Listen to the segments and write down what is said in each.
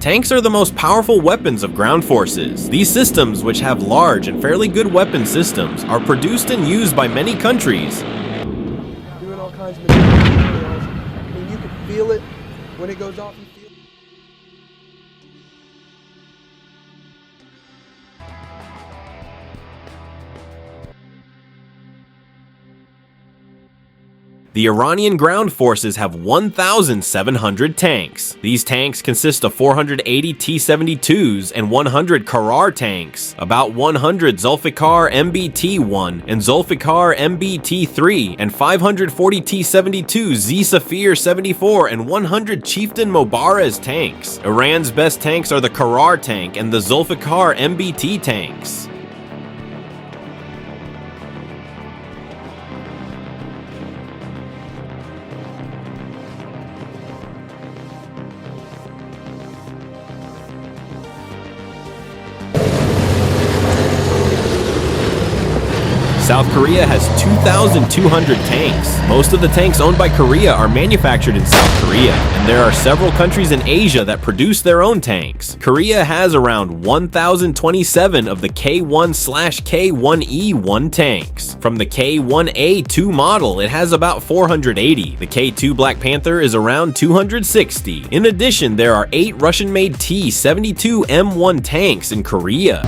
Tanks are the most powerful weapons of ground forces. These systems, which have large and fairly good weapon systems, are produced and used by many countries. Doing all kinds of materials. I mean, you can feel it when it goes off. You feel it. The Iranian ground forces have 1,700 tanks. These tanks consist of 480 T-72s and 100 Karar tanks, about 100 Zulfikar MBT-1 and Zulfikar MBT-3, and 540 T-72 Z-Safir 74 and 100 Chieftain Mobarez tanks. Iran's best tanks are the Karar tank and the Zulfikar MBT tanks. South Korea has 2,200 tanks. Most of the tanks owned by Korea are manufactured in South Korea, and there are several countries in Asia that produce their own tanks. Korea has around 1,027 of the K1/K1E1 tanks. From the K1A2 model, it has about 480. The K2 Black Panther is around 260. In addition, there are 8 Russian-made T-72M1 tanks in Korea.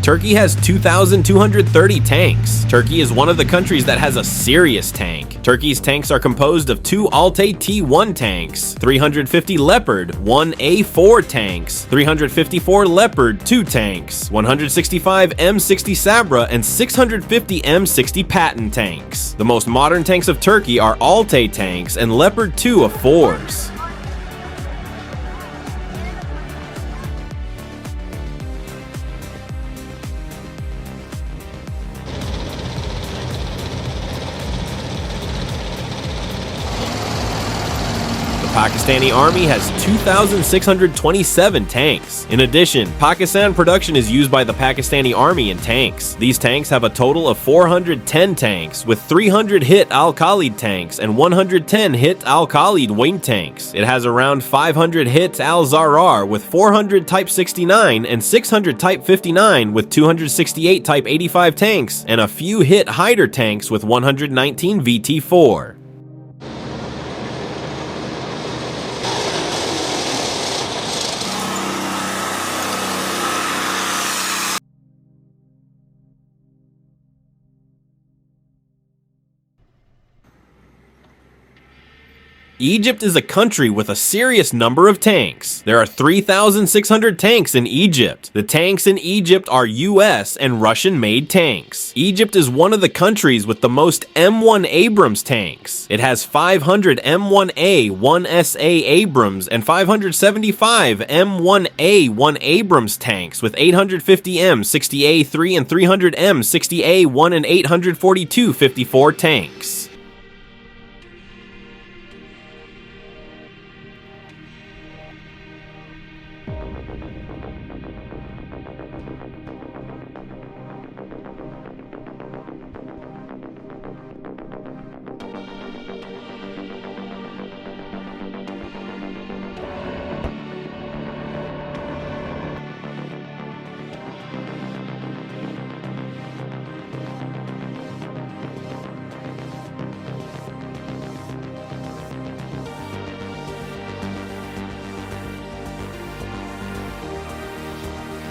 Turkey has 2,230 tanks. Turkey is one of the countries that has a serious tank. Turkey's tanks are composed of 2 Altay T1 tanks, 350 Leopard 1A4 tanks, 354 Leopard 2 tanks, 165 M60 Sabra, and 650 M60 Patton tanks. The most modern tanks of Turkey are Altay tanks and Leopard 2 of 4s. Pakistani Army has 2,627 tanks. In addition, Pakistan production is used by the Pakistani Army in tanks. These tanks have a total of 410 tanks, with 300 hit Al-Khalid tanks and 110 hit Al-Khalid wing tanks. It has around 500 hit Al-Zarar with 400 Type 69 and 600 Type 59 with 268 Type 85 tanks, and a few hit Haider tanks with 119 VT4. Egypt is a country with a serious number of tanks. There are 3,600 tanks in Egypt. The tanks in Egypt are US and Russian-made tanks. Egypt is one of the countries with the most M1 Abrams tanks. It has 500 M1A 1SA Abrams and 575 M1A1 Abrams tanks with 850 M60A3 and 300 M60A1 and 842 54 tanks.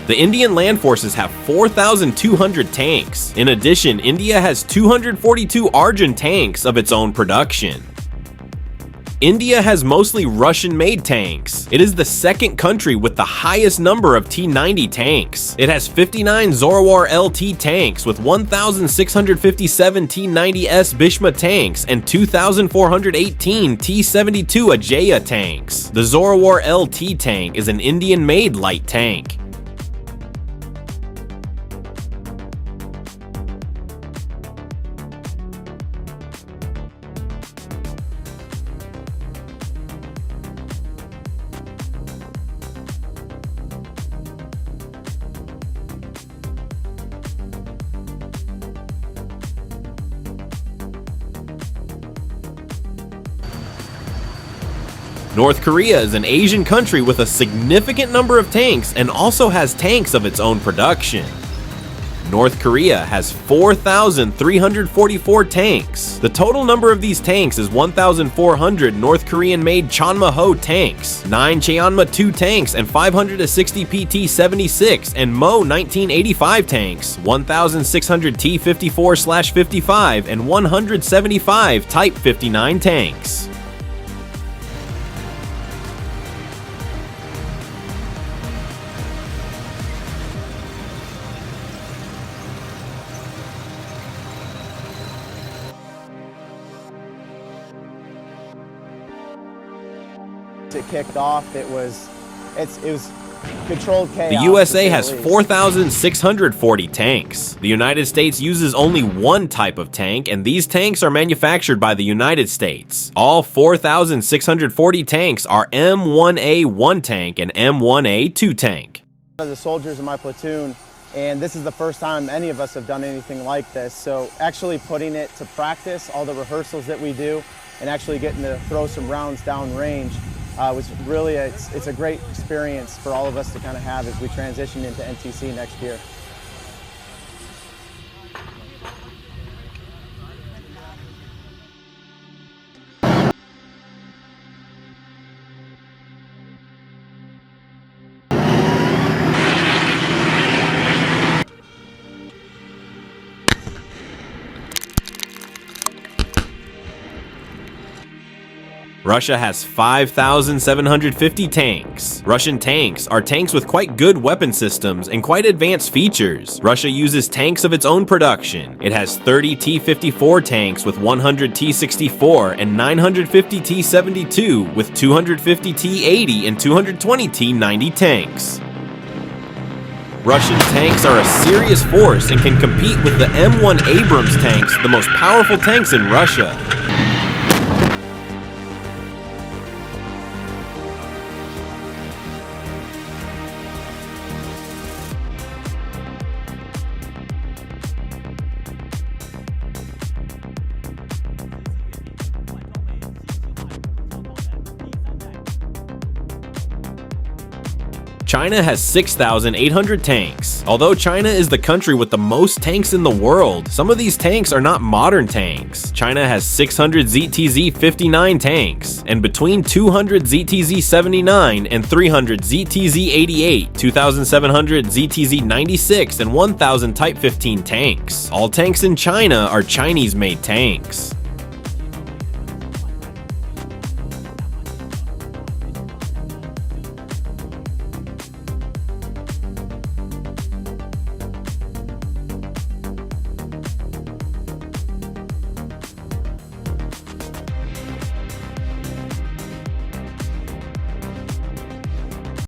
The Indian land forces have 4,200 tanks. In addition, India has 242 Arjun tanks of its own production. India has mostly Russian-made tanks. It is the second country with the highest number of T-90 tanks. It has 59 Zorawar LT tanks with 1,657 T-90S Bhishma tanks and 2,418 T-72 Ajaya tanks. The Zorawar LT tank is an Indian-made light tank. North Korea is an Asian country with a significant number of tanks and also has tanks of its own production. North Korea has 4,344 tanks. The total number of these tanks is 1,400 North Korean-made Chanma-ho tanks, 9 Cheonma-2 tanks, and 560 PT-76 and Mo 1985 tanks, 1,600 T-54/55, and 175 Type 59 tanks. It kicked off, it was controlled chaos. The USA has 4,640 tanks. The United States uses only one type of tank, and these tanks are manufactured by the United States. All 4,640 tanks are M1A1 tank and M1A2 tank. The soldiers in my platoon, and this is the first time any of us have done anything like this, so actually putting it to practice, all the rehearsals that we do, and actually getting to throw some rounds downrange was really, it's a great experience for all of us to kind of have as we transition into NTC next year. Russia has 5,750 tanks. Russian tanks are tanks with quite good weapon systems and quite advanced features. Russia uses tanks of its own production. It has 30 T-54 tanks with 100 T-64 and 950 T-72 with 250 T-80 and 220 T-90 tanks. Russian tanks are a serious force and can compete with the M1 Abrams tanks, the most powerful tanks in Russia. China has 6,800 tanks. Although China is the country with the most tanks in the world, some of these tanks are not modern tanks. China has 600 ZTZ-59 tanks, and between 200 ZTZ-79 and 300 ZTZ-88, 2,700 ZTZ-96, and 1,000 Type 15 tanks. All tanks in China are Chinese-made tanks.